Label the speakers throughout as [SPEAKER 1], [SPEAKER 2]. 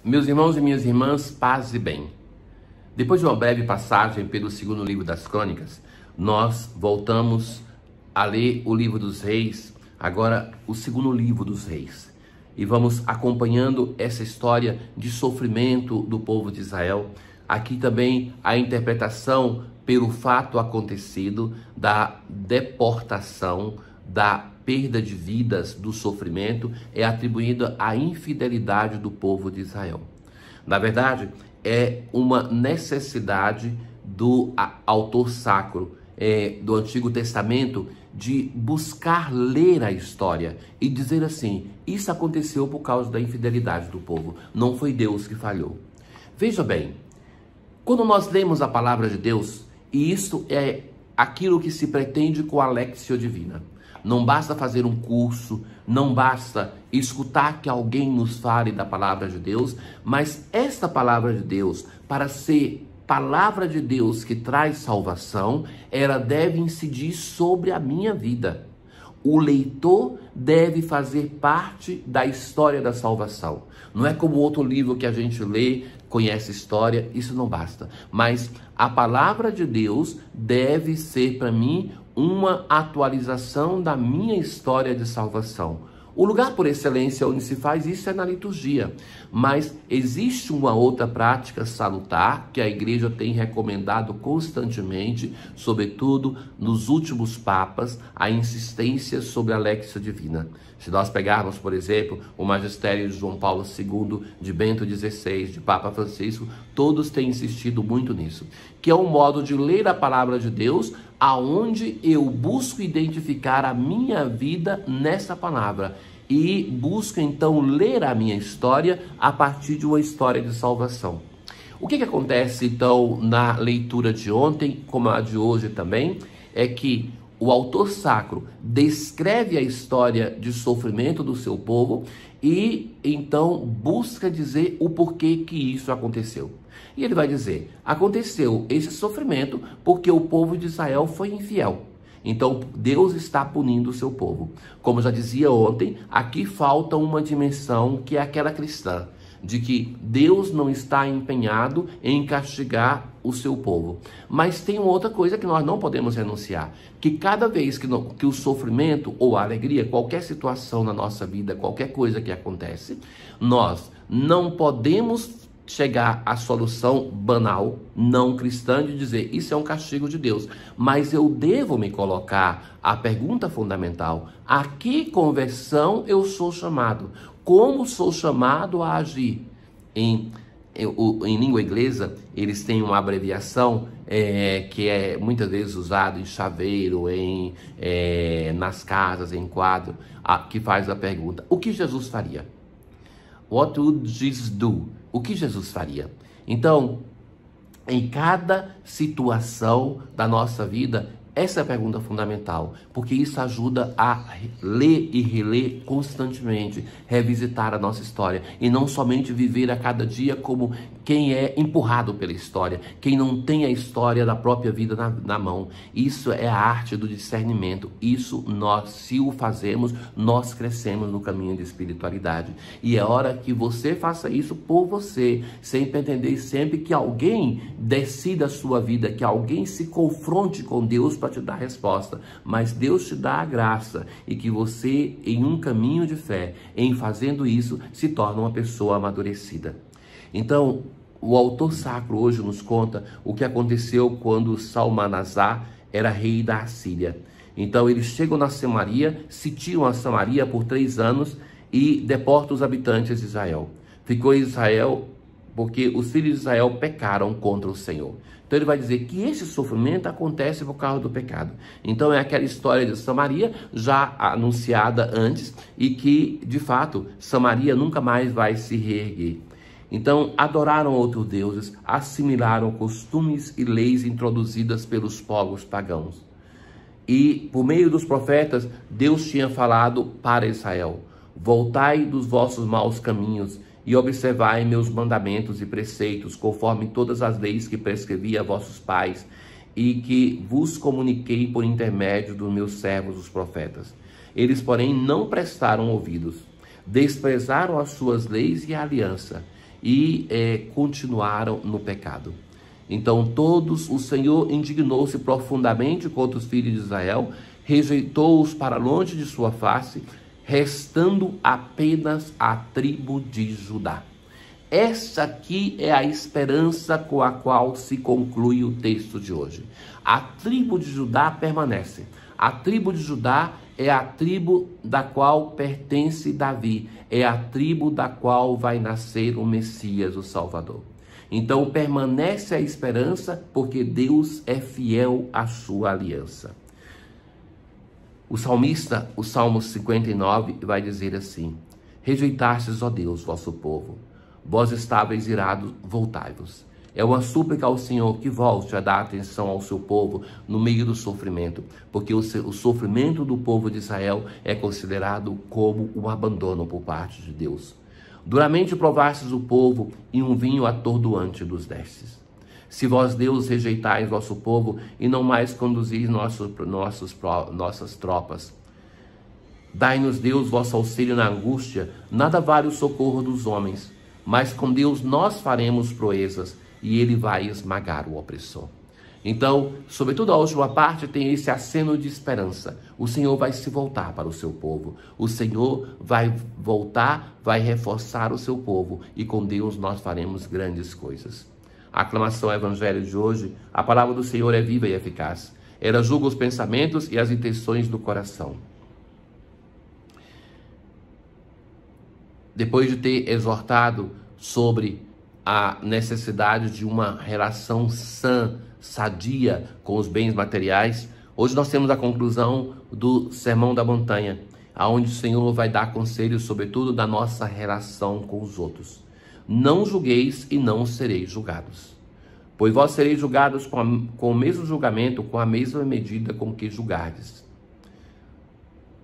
[SPEAKER 1] Meus irmãos e minhas irmãs, paz e bem. Depois de uma breve passagem pelo segundo livro das Crônicas, nós voltamos a ler o livro dos Reis, agora o segundo livro dos Reis. E vamos acompanhando essa história de sofrimento do povo de Israel. Aqui também a interpretação pelo fato acontecido da deportação, da perda de vidas, do sofrimento, é atribuída à infidelidade do povo de Israel. Na verdade, é uma necessidade do autor sacro do Antigo Testamento de buscar ler a história e dizer assim: isso aconteceu por causa da infidelidade do povo, não foi Deus que falhou. Veja bem, quando nós lemos a palavra de Deus, e isso é aquilo que se pretende com a Lectio Divina, não basta fazer um curso, não basta escutar que alguém nos fale da palavra de Deus, mas esta palavra de Deus, para ser palavra de Deus que traz salvação, ela deve incidir sobre a minha vida. O leitor deve fazer parte da história da salvação. Não é como outro livro que a gente lê, conhece história, isso não basta. Mas a palavra de Deus deve ser para mim uma atualização da minha história de salvação. O lugar por excelência onde se faz isso é na liturgia, mas existe uma outra prática salutar que a igreja tem recomendado constantemente, sobretudo nos últimos papas, a insistência sobre a Lectio Divina. Se nós pegarmos, por exemplo, o magistério de João Paulo II, de Bento XVI, de Papa Francisco, todos têm insistido muito nisso, que é um modo de ler a palavra de Deus aonde eu busco identificar a minha vida nessa palavra e busco então ler a minha história a partir de uma história de salvação. O que acontece então na leitura de ontem, como a de hoje também, é que o autor sacro descreve a história de sofrimento do seu povo e então busca dizer o porquê que isso aconteceu. E ele vai dizer: aconteceu esse sofrimento porque o povo de Israel foi infiel. Então Deus está punindo o seu povo. Como eu já dizia ontem, aqui falta uma dimensão que é aquela cristã, de que Deus não está empenhado em castigar o seu povo. Mas tem outra coisa que nós não podemos renunciar, que cada vez que o sofrimento ou a alegria, qualquer situação na nossa vida, qualquer coisa que acontece, nós não podemos chegar à solução banal, não cristã, de dizer isso é um castigo de Deus. Mas eu devo me colocar a pergunta fundamental: a que conversão eu sou chamado? Como sou chamado a agir? Em língua inglesa, eles têm uma abreviação que é muitas vezes usado em chaveiro, nas casas, em quadro, que faz a pergunta: o que Jesus faria? What would Jesus do? O que Jesus faria? Então, em cada situação da nossa vida, essa é a pergunta fundamental, porque isso ajuda a ler e reler constantemente, revisitar a nossa história e não somente viver a cada dia como quem é empurrado pela história, quem não tem a história da própria vida na mão. Isso é a arte do discernimento. Isso nós, se o fazemos, nós crescemos no caminho de espiritualidade. E é hora que você faça isso por você, sem pretender sempre que alguém decida a sua vida, que alguém se confronte com Deus para te dar a resposta, mas Deus te dá a graça e que você, em um caminho de fé, em fazendo isso, se torna uma pessoa amadurecida. Então, o autor sacro hoje nos conta o que aconteceu quando Salmanasar era rei da Assíria. Então, eles chegam na Samaria, sitiam a Samaria por 3 anos e deportam os habitantes de Israel. Ficou Israel porque os filhos de Israel pecaram contra o Senhor. Então ele vai dizer que esse sofrimento acontece por causa do pecado. Então é aquela história de Samaria já anunciada antes e que, de fato, Samaria nunca mais vai se reerguer. Então adoraram outros deuses, assimilaram costumes e leis introduzidas pelos povos pagãos. E por meio dos profetas, Deus tinha falado para Israel: voltai dos vossos maus caminhos e observai meus mandamentos e preceitos, conforme todas as leis que prescrevi a vossos pais e que vos comuniquei por intermédio dos meus servos, os profetas. Eles, porém, não prestaram ouvidos, desprezaram as suas leis e a aliança, e continuaram no pecado. Então o Senhor indignou-se profundamente contra os filhos de Israel, rejeitou-os para longe de sua face, restando apenas a tribo de Judá. Essa aqui é a esperança com a qual se conclui o texto de hoje. A tribo de Judá permanece. A tribo de Judá é a tribo da qual pertence Davi. É a tribo da qual vai nascer o Messias, o Salvador. Então permanece a esperança porque Deus é fiel à sua aliança. O salmista, o Salmo 59, vai dizer assim: rejeitastes, ó Deus, vosso povo. Vós estáveis irados, voltai-vos. É uma súplica ao Senhor que volte a dar atenção ao seu povo no meio do sofrimento, porque o sofrimento do povo de Israel é considerado como um abandono por parte de Deus. Duramente provastes o povo e um vinho atordoante dos destes. Se vós, Deus, rejeitais vosso povo e não mais conduzis nossas tropas, dai-nos, Deus, vosso auxílio na angústia. Nada vale o socorro dos homens, mas com Deus nós faremos proezas e ele vai esmagar o opressor. Então, sobretudo a última parte tem esse aceno de esperança. O Senhor vai se voltar para o seu povo. O Senhor vai voltar, vai reforçar o seu povo. E com Deus nós faremos grandes coisas. A aclamação ao evangelho de hoje, a palavra do Senhor é viva e eficaz. Ela julga os pensamentos e as intenções do coração. Depois de ter exortado sobre a necessidade de uma relação sã, sadia com os bens materiais, hoje nós temos a conclusão do Sermão da Montanha, onde o Senhor vai dar conselhos, sobretudo, da nossa relação com os outros. Não julgueis e não sereis julgados, pois vós sereis julgados com o mesmo julgamento, com a mesma medida com que julgardes.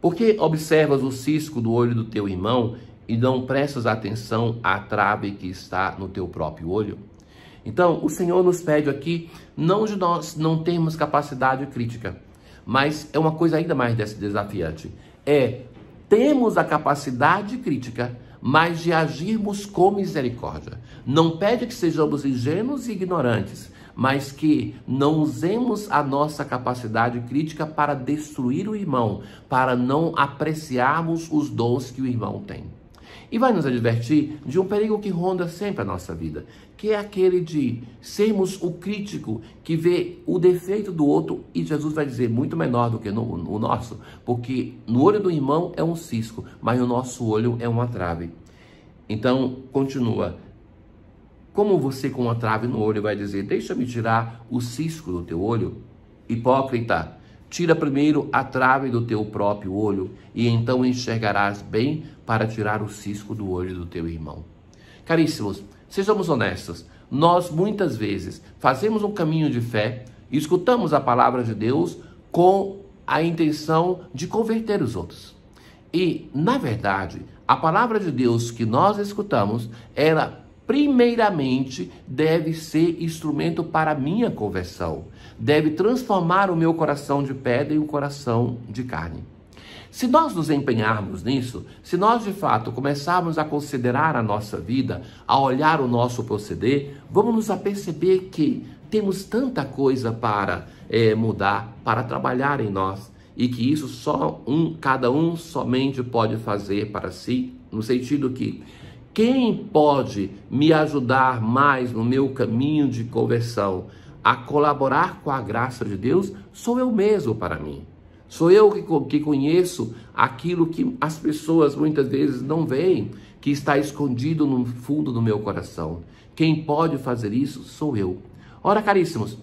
[SPEAKER 1] Porque observas o cisco do olho do teu irmão e não prestas atenção à trave que está no teu próprio olho? Então, o Senhor nos pede aqui, não de nós não termos capacidade crítica, mas é uma coisa ainda mais desafiante. Temos a capacidade crítica, mas de agirmos com misericórdia. Não pede que sejamos ingênuos e ignorantes, mas que não usemos a nossa capacidade crítica para destruir o irmão, para não apreciarmos os dons que o irmão tem. E vai nos advertir de um perigo que ronda sempre a nossa vida, que é aquele de sermos o crítico que vê o defeito do outro, e Jesus vai dizer muito menor do que o nosso, porque no olho do irmão é um cisco, mas no nosso olho é uma trave. Então, continua. Como você com uma trave no olho vai dizer, deixa-me tirar o cisco do teu olho? Hipócrita, tira primeiro a trave do teu próprio olho, e então enxergarás bem para tirar o cisco do olho do teu irmão. Caríssimos, sejamos honestos. Nós muitas vezes fazemos um caminho de fé, escutamos a palavra de Deus com a intenção de converter os outros. E, na verdade, a palavra de Deus que nós escutamos, ela primeiramente deve ser instrumento para a minha conversão. Deve transformar o meu coração de pedra em um coração de carne. Se nós nos empenharmos nisso, se nós de fato começarmos a considerar a nossa vida, a olhar o nosso proceder, vamos nos aperceber que temos tanta coisa para mudar, para trabalhar em nós, e que isso cada um somente pode fazer para si, no sentido que quem pode me ajudar mais no meu caminho de conversão, a colaborar com a graça de Deus, sou eu mesmo para mim. Sou eu que conheço aquilo que as pessoas muitas vezes não veem, que está escondido no fundo do meu coração. Quem pode fazer isso sou eu. Ora, caríssimos,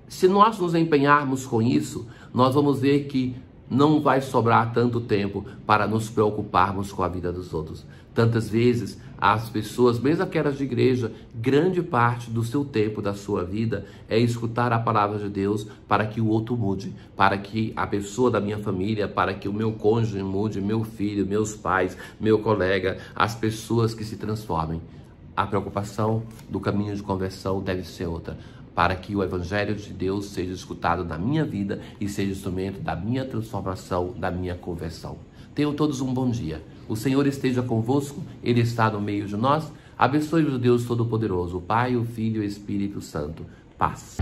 [SPEAKER 1] se nós nos empenharmos com isso, nós vamos ver que não vai sobrar tanto tempo para nos preocuparmos com a vida dos outros. Tantas vezes as pessoas, mesmo aquelas de igreja, grande parte do seu tempo, da sua vida, é escutar a palavra de Deus para que o outro mude, para que a pessoa da minha família, para que o meu cônjuge mude, meu filho, meus pais, meu colega, as pessoas que se transformem. A preocupação do caminho de conversão deve ser outra, para que o Evangelho de Deus seja escutado na minha vida e seja instrumento da minha transformação, da minha conversão. Tenham todos um bom dia. O Senhor esteja convosco, Ele está no meio de nós. Abençoe-vos Deus Todo-Poderoso, o Pai, o Filho e o Espírito Santo. Paz.